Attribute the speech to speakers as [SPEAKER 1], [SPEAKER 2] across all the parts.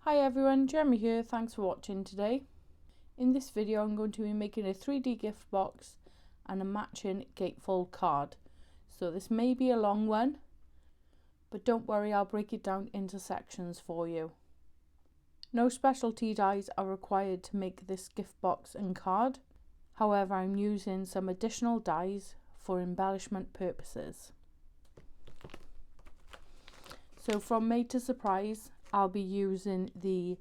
[SPEAKER 1] Hi everyone, Jeremy here, thanks for watching today. In this video I'm going to be making a 3D gift box and a matching gatefold card. So this may be a long one, but don't worry, I'll break it down into sections for you. No specialty dies are required to make this gift box and card. However, I'm using some additional dies for embellishment purposes. So from Made to Surprise, I'll be using the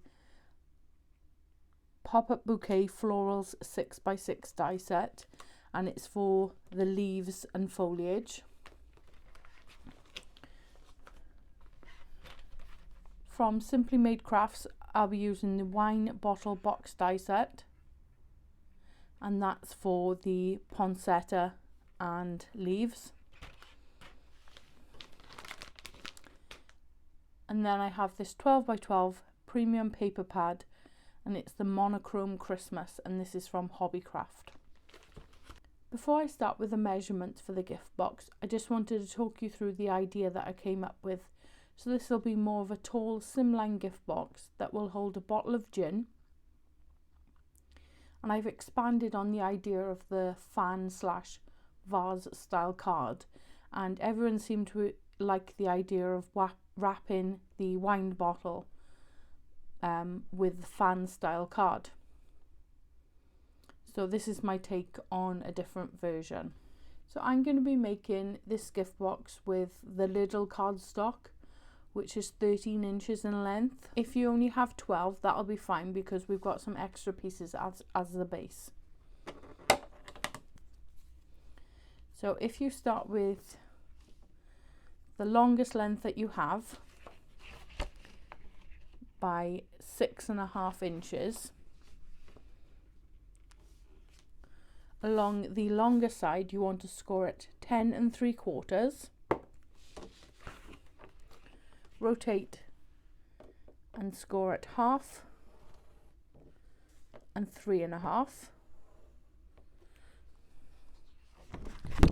[SPEAKER 1] Pop-Up Bouquet Florals 6x6 die set, and it's for the leaves and foliage. From Simply Made Crafts, I'll be using the wine bottle box die set, and that's for the poinsettia and leaves. And then I have this 12x12 premium paper pad, and it's the monochrome Christmas, and this is from Hobbycraft. Before I start with the measurements for the gift box, I just wanted to talk you through the idea that I came up with. So this will be more of a tall slimline gift box that will hold a bottle of gin, and I've expanded on the idea of the fan slash vase style card, and everyone seemed to like the idea of wrapping the wine bottle with the fan style card. So this is my take on a different version. So I'm going to be making this gift box with the Lidl cardstock, which is 13 inches in length. If you only have 12, that'll be fine because we've got some extra pieces as the base. So if you start with the longest length that you have by 6.5 inches, along the longer side you want to score it 10 3/4, rotate and score it 1/2 and 3.5.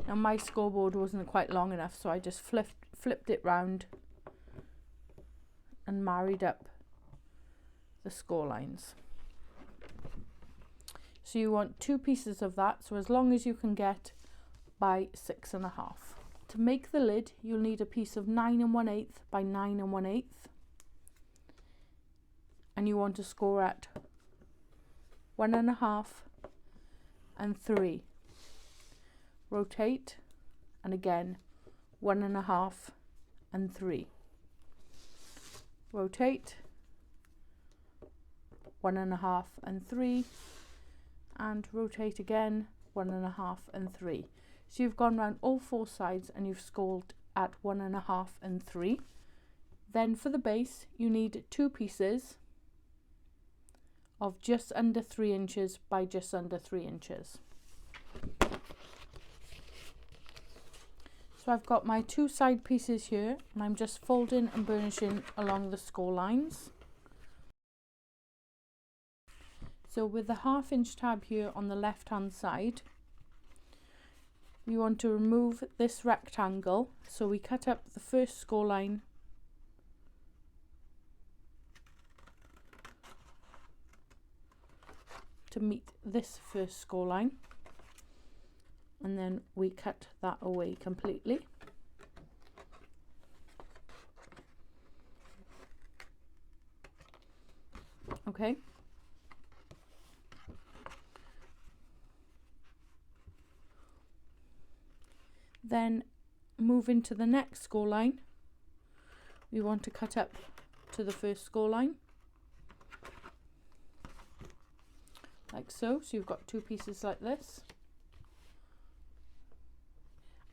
[SPEAKER 1] Now my scoreboard wasn't quite long enough, so I just flipped it round and married up the score lines. So you want 2 pieces of that, so as long as you can get by 6.5. To make the lid, you'll need a piece of 9 1/8 by 9 1/8, and you want to score at 1.5 and 3. Rotate, and again 1.5 and 3. Rotate, 1.5 and 3, and rotate again 1.5 and 3. So you've gone round all 4 sides and you've scored at 1.5 and 3. Then for the base you need 2 pieces of just under 3 inches by just under 3 inches. So I've got my 2 side pieces here, and I'm just folding and burnishing along the score lines. So with the 1/2 inch tab here on the left hand side, we want to remove this rectangle, so we cut up the first score line to meet this first score line, and then we cut that away completely. Okay. Then moving to the next score line, we want to cut up to the first score line, like so. So you've got 2 pieces like this.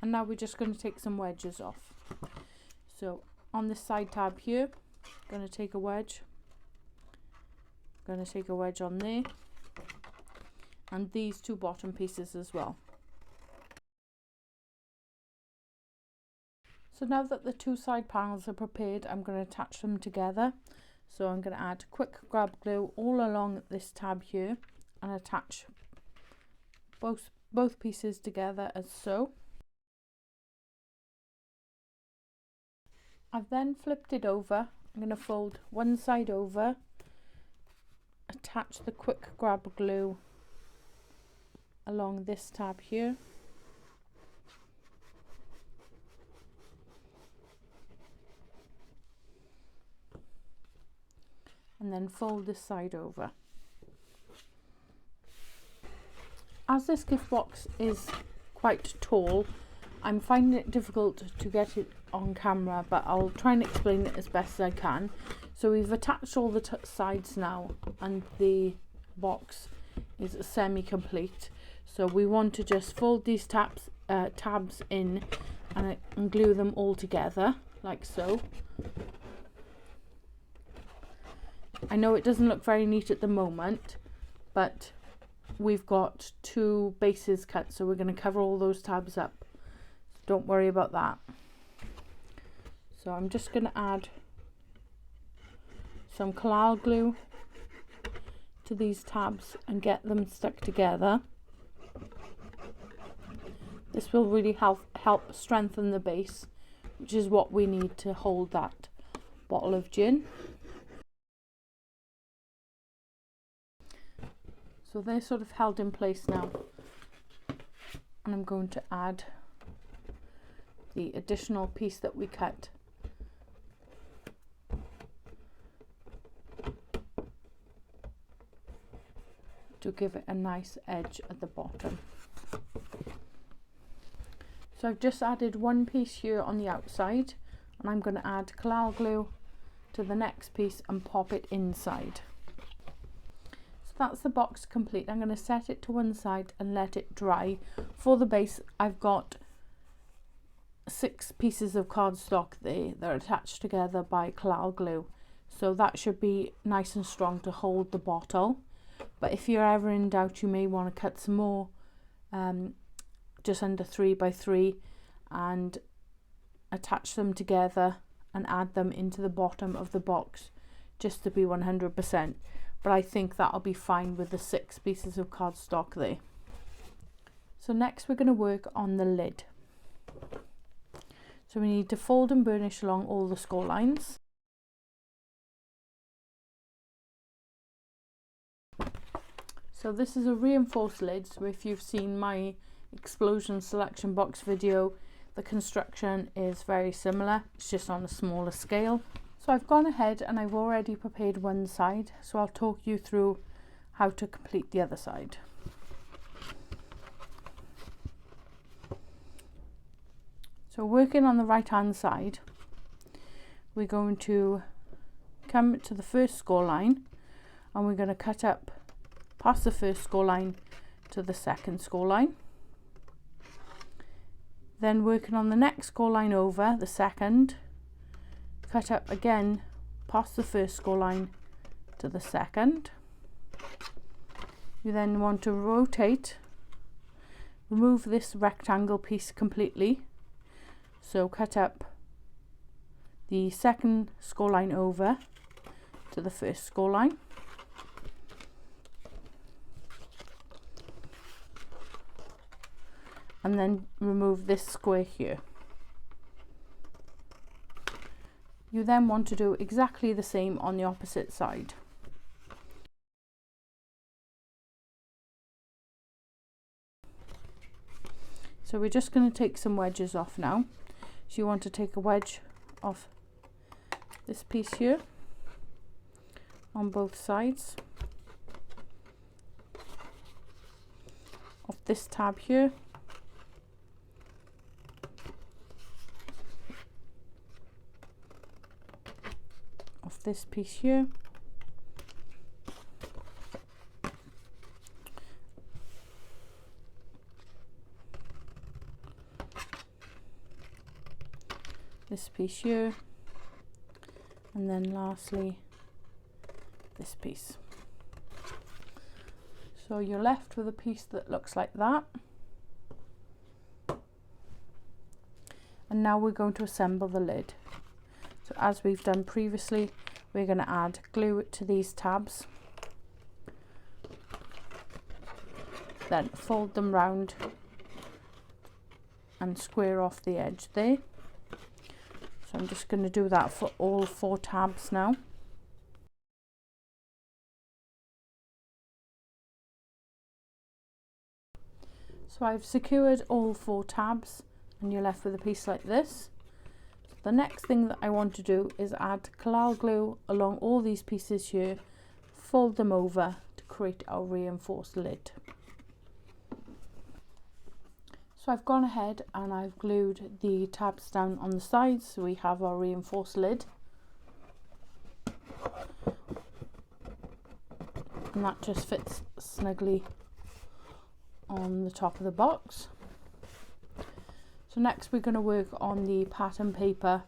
[SPEAKER 1] And now we're just going to take some wedges off. So on this side tab here, I'm going to take a wedge. I'm going to take a wedge on there, and these 2 bottom pieces as well. So now that the 2 side panels are prepared, I'm going to attach them together. So I'm going to add quick grab glue all along this tab here and attach both pieces together as so. I've then flipped it over. I'm going to fold one side over attach the quick grab glue along this tab here. And then fold this side over. As this gift box is quite tall, I'm finding it difficult to get it on camera, but I'll try and explain it as best as I can. So we've attached all the sides now, and the box is semi-complete. So we want to just fold these tabs in and glue them all together, like so. I know it doesn't look very neat at the moment, but we've got 2 bases cut, so we're going to cover all those tabs up. Don't worry about that. So I'm just going to add some collal glue to these tabs and get them stuck together. This will really help strengthen the base, which is what we need to hold that bottle of gin. So they're sort of held in place now, and I'm going to add the additional piece that we cut to give it a nice edge at the bottom. So I've just added 1 piece here on the outside, and I'm going to add collal glue to the next piece and pop it inside. So that's the box complete. I'm going to set it to one side and let it dry. For the base, I've got 6 pieces of cardstock there. They're attached together by collal glue, so that should be nice and strong to hold the bottle. But if you're ever in doubt, you may want to cut some more, just under 3 by 3, and attach them together and add them into the bottom of the box, just to be 100%. But I think that'll be fine with the 6 pieces of cardstock there. So next we're going to work on the lid. So we need to fold and burnish along all the score lines. So this is a reinforced lid, so if you've seen my explosion selection box video, the construction is very similar, it's just on a smaller scale. So I've gone ahead and I've already prepared one side, so I'll talk you through how to complete the other side. So working on the right hand side, we're going to come to the first score line and we're going to cut up past the first score line to the second score line. Then working on the next score line over, the second, cut up again past the first score line to the second. You then want to rotate, remove this rectangle piece completely. So cut up the second score line over to the first score line. And then remove this square here. You then want to do exactly the same on the opposite side. So we're just going to take some wedges off now. So you want to take a wedge off this piece here on both sides, off this tab here, off this piece here, this piece here, and then lastly this piece. So you're left with a piece that looks like that. And now we're going to assemble the lid. So as we've done previously, we're going to add glue to these tabs, then fold them round and square off the edge there. So I'm just going to do that for all 4 tabs now. So I've secured all 4 tabs and you're left with a piece like this. So the next thing that I want to do is add collal glue along all these pieces here, fold them over to create our reinforced lid. So I've gone ahead and I've glued the tabs down on the sides so we have our reinforced lid. And that just fits snugly on the top of the box. So next we're going to work on the pattern paper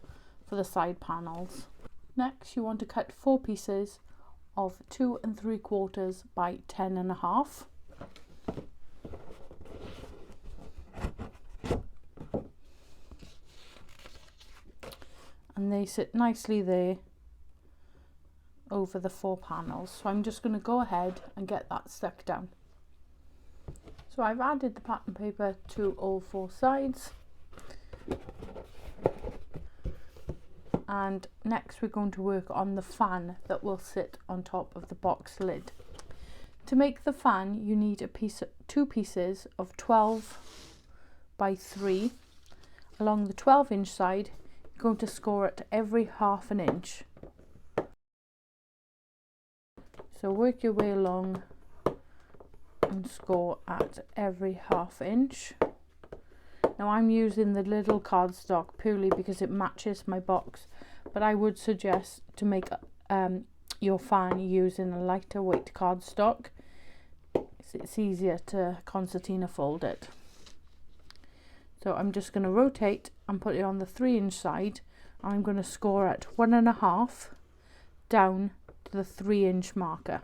[SPEAKER 1] for the side panels. Next you want to cut 4 pieces of 2 3/4 by 10.5. And they sit nicely there over the 4 panels. So I'm just going to go ahead and get that stuck down. So I've added the pattern paper to all 4 sides. And next we're going to work on the fan that will sit on top of the box lid. To make the fan you need 2 pieces of 12 by 3. Along the 12-inch side you're going to score it every half an inch. So work your way along and score at every half inch. Now I'm using the little cardstock purely because it matches my box, but I would suggest to make your fan using a lighter weight cardstock. It's easier to concertina fold it. So I'm just going to rotate and put it on the 3-inch side. I'm going to score at 1.5 down to the 3-inch marker,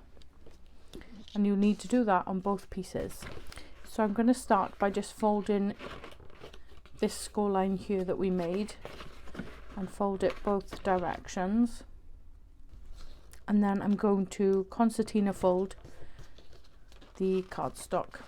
[SPEAKER 1] and you'll need to do that on both pieces. So I'm going to start by just folding this score line here that we made and fold it both directions, and then I'm going to concertina fold the cardstock.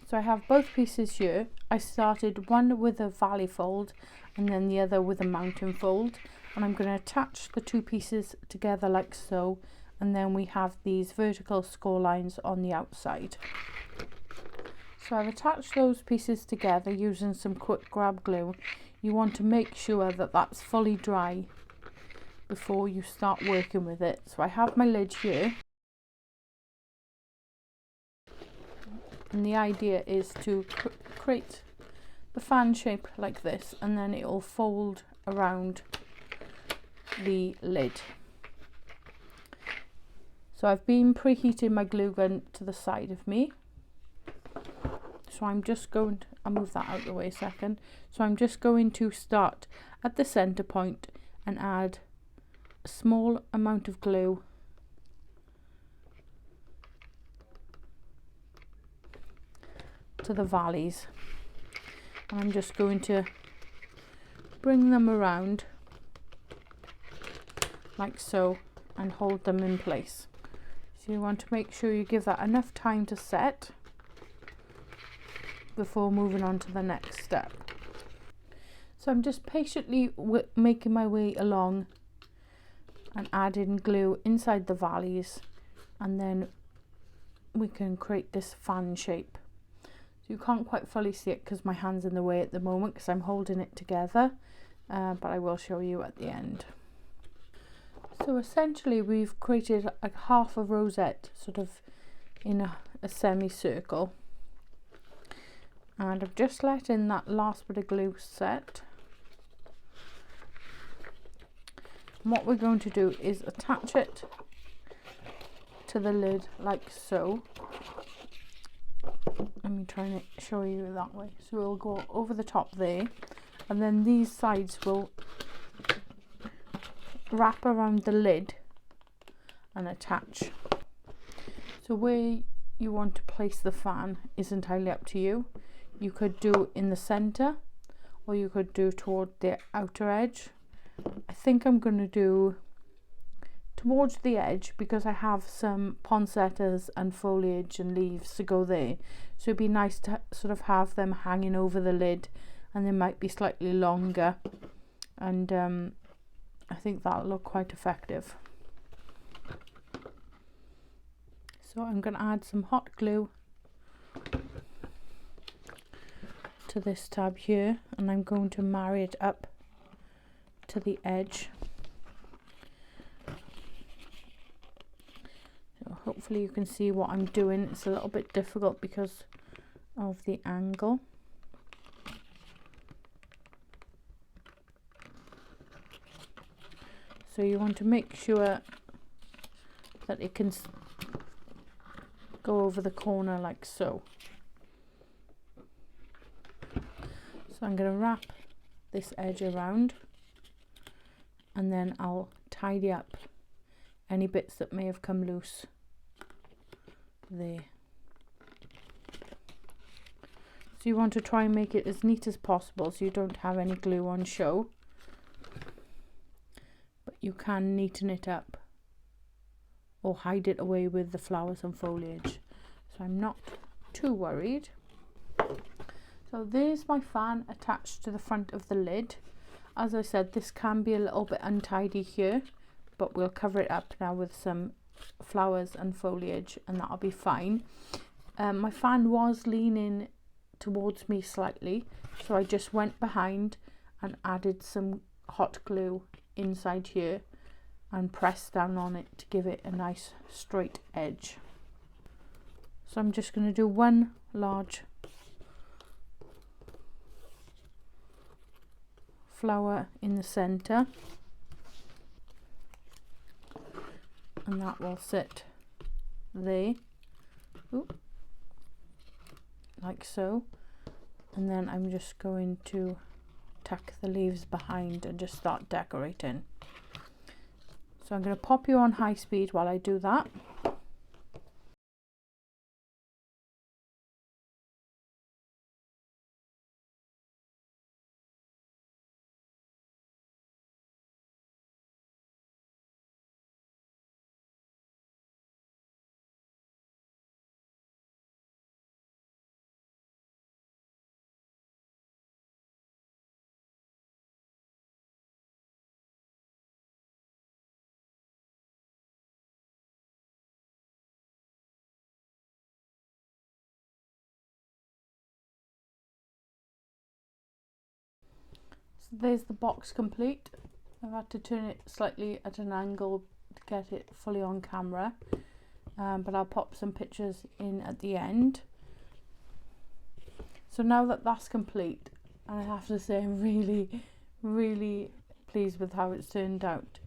[SPEAKER 1] So I have both pieces here. I started one with a valley fold and then the other with a mountain fold, and I'm going to attach the 2 pieces together like so, and then we have these vertical score lines on the outside. So I've attached those pieces together using some quick grab glue. You want to make sure that that's fully dry before you start working with it. So I have my lid here, and the idea is to create the fan shape like this, and then it will fold around the lid. So I've been preheating my glue gun to the side of me. So I'm just going to, I'll move that out of the way a second. So I'm just going to start at the center point and add a small amount of glue to the valleys, and I'm just going to bring them around like so and hold them in place. So you want to make sure you give that enough time to set before moving on to the next step. So I'm just patiently making my way along and adding glue inside the valleys, and then we can create this fan shape. So you can't quite fully see it because my hand's in the way at the moment because I'm holding it together, but I will show you at the end. So essentially we've created a half a rosette sort of in a semicircle, and I've just let in that last bit of glue set. And what we're going to do is attach it to the lid like so. Let me try and show you that way. So we'll go over the top there, and then these sides will wrap around the lid and attach. So where you want to place the fan is entirely up to you. You could do in the center, or you could do toward the outer edge. I think I'm going to do towards the edge because I have some poinsettias and foliage and leaves to go there, so it'd be nice to sort of have them hanging over the lid, and they might be slightly longer, and I think that'll look quite effective. So I'm going to add some hot glue to this tab here, and I'm going to marry it up to the edge. So hopefully you can see what I'm doing. It's a little bit difficult because of the angle. So you want to make sure that it can go over the corner like so. So I'm going to wrap this edge around, and then I'll tidy up any bits that may have come loose there. So you want to try and make it as neat as possible so you don't have any glue on show, but you can neaten it up or hide it away with the flowers and foliage. So I'm not too worried. So there's my fan attached to the front of the lid. As I said, this can be a little bit untidy here, but we'll cover it up now with some flowers and foliage, and that'll be fine. My fan was leaning towards me slightly, so I just went behind and added some hot glue inside here and pressed down on it to give it a nice straight edge. So I'm just going to do one large flower in the center, and that will sit there. Ooh, like so. And then I'm just going to tuck the leaves behind and just start decorating. So I'm going to pop you on high speed while I do that. So there's the box complete. I've had to turn it slightly at an angle to get it fully on camera, but I'll pop some pictures in at the end. So now that that's complete, and I have to say I'm really pleased with how it's turned out.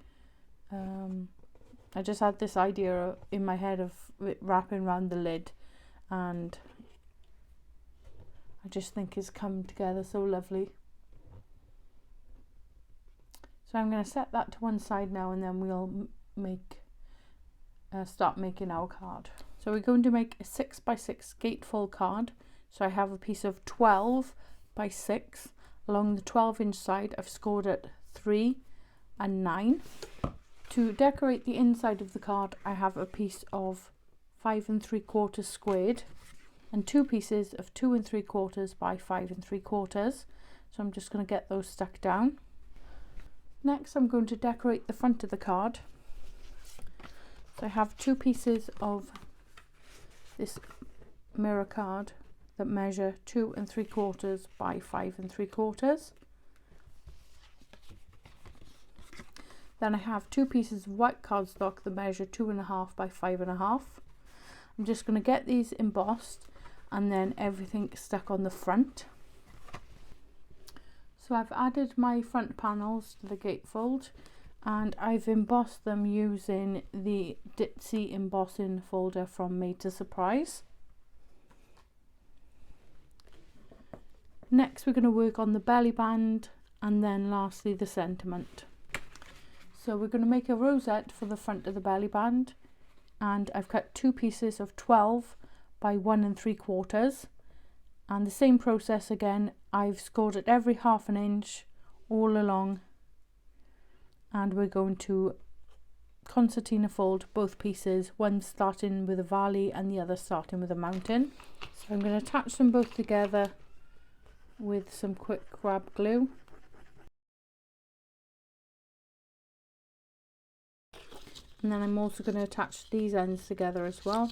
[SPEAKER 1] I just had this idea in my head of it wrapping around the lid, and I just think it's come together so lovely. So I'm going to set that to one side now, and then we'll start making our card. So we're going to make a 6x6 gatefold card. So I have a piece of 12 by 6. Along the 12-inch side, I've scored at 3 and 9. To decorate the inside of the card, I have a piece of 5 3/4 squared and 2 pieces of 2 3/4 by 5 3/4. So I'm just going to get those stuck down. Next, I'm going to decorate the front of the card. So I have 2 pieces of this mirror card that measure 2 3/4 by 5 3/4. Then I have 2 pieces of white cardstock that measure 2.5 by 5.5. I'm just going to get these embossed and then everything stuck on the front. So I've added my front panels to the gatefold, and I've embossed them using the Ditzy embossing folder from Made to Surprise. Next, we're going to work on the belly band, and then lastly the sentiment. So we're going to make a rosette for the front of the belly band, and I've cut 2 pieces of 12 by 1 3/4. And the same process again, I've scored at every 1/2 inch all along, and we're going to concertina fold both pieces, one starting with a valley and the other starting with a mountain. So I'm going to attach them both together with some quick grab glue. And then I'm also going to attach these ends together as well.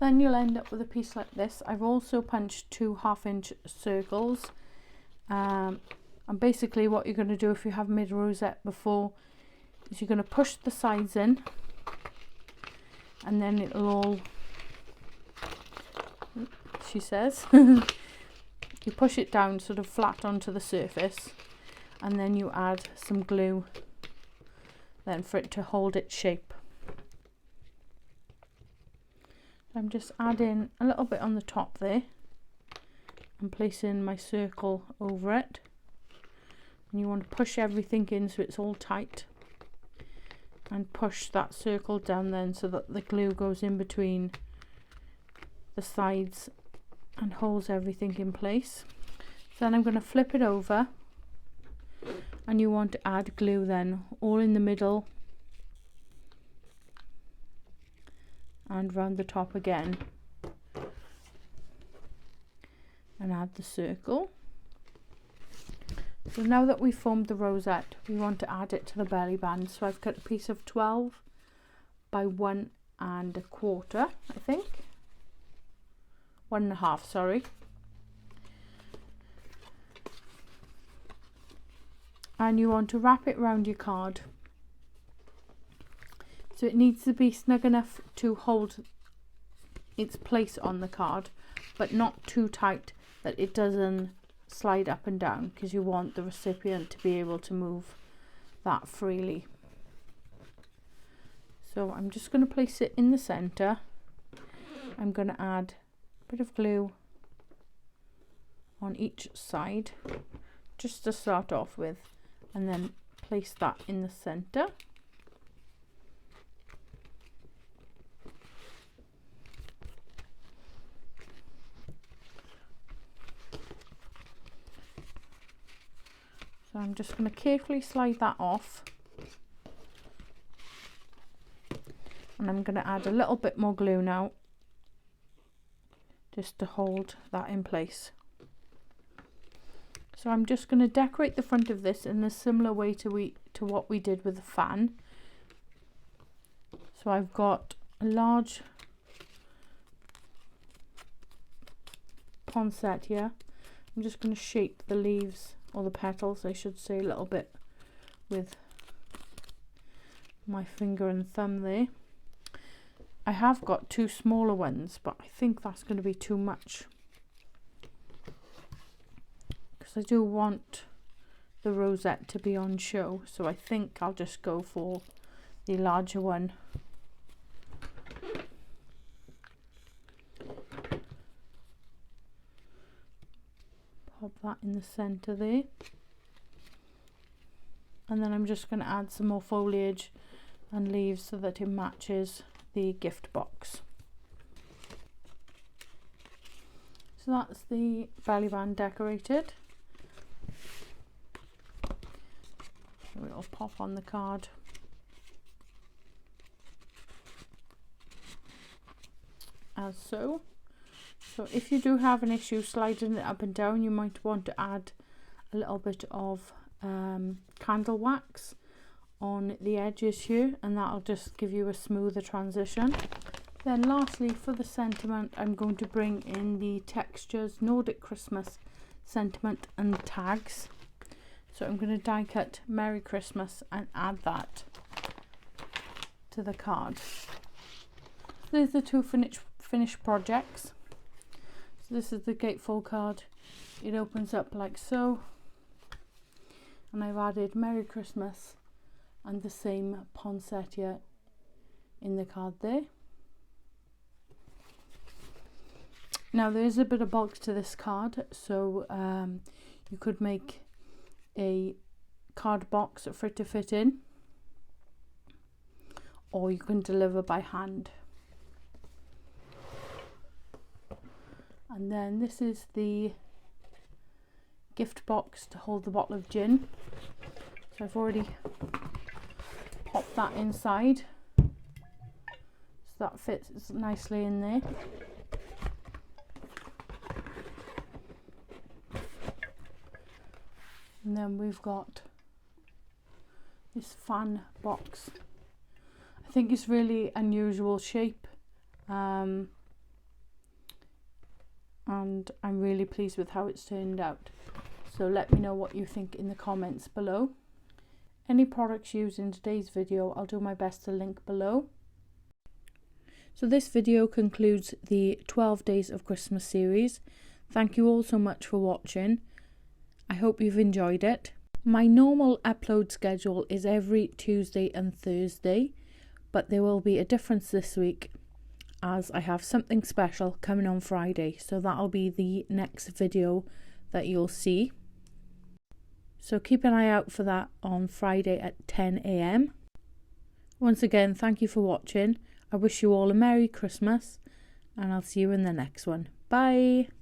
[SPEAKER 1] Then you'll end up with a piece like this. I've also punched 2 half-inch circles. And basically what you're going to do if you have made a rosette before is you're going to push the sides in, and then it'll all, she says, you push it down sort of flat onto the surface, and then you add some glue then for it to hold its shape. I'm just adding a little bit on the top there and placing my circle over it, and you want to push everything in so it's all tight, and push that circle down then so that the glue goes in between the sides and holds everything in place. Then I'm going to flip it over, and you want to add glue then all in the middle and round the top again, and add the circle. So now that we've formed the rosette, we want to add it to the belly band. So I've cut a piece of 12 by 1 1/4, I think. 1 1/2, sorry. And you want to wrap it around your card. So it needs to be snug enough to hold its place on the card, but not too tight that it doesn't slide up and down, because you want the recipient to be able to move that freely. So I'm just going to place it in the center. I'm going to add a bit of glue on each side just to start off with, and then place that in the center. So I'm just going to carefully slide that off, and I'm going to add a little bit more glue now just to hold that in place. So I'm just going to decorate the front of this in a similar way to what we did with the fan. So I've got a large poinsettia. I'm just going to shape the leaves, or the petals I should say, a little bit with my finger and thumb there. I have got 2 smaller ones, but I think that's going to be too much, because I do want the rosette to be on show, so I think I'll just go for the larger one. Pop that in the center there, and then I'm just going to add some more foliage and leaves so that it matches the gift box. So that's the belly band decorated. So it'll pop on the card. As so. So if you do have an issue sliding it up and down, you might want to add a little bit of candle wax on the edges here, and that'll just give you a smoother transition. Then lastly, for the sentiment, I'm going to bring in the Textures Nordic Christmas sentiment and tags. So I'm going to die cut Merry Christmas and add that to the card. There's the 2 finished projects. So this is the Gatefold card. It opens up like so, and I've added Merry Christmas and the same poinsettia in the card there. Now there is a bit of bulk to this card, so you could make a card box for it to fit in, or you can deliver by hand. And then this is the gift box to hold the bottle of gin. So I've already popped that inside, so that fits nicely in there. And then we've got this fan box. I think it's really unusual shape. and I'm really pleased with how it's turned out. So let me know what you think in the comments below. Any products used in today's video, I'll do my best to link below. So this video concludes the 12 Days of Christmas series. Thank you all so much for watching. I hope you've enjoyed it. My normal upload schedule is every Tuesday and Thursday, but there will be a difference this week as I have something special coming on Friday. So that'll be the next video that you'll see. So keep an eye out for that on Friday at 10 AM. Once again, thank you for watching. I wish you all a Merry Christmas, and I'll see you in the next one. Bye!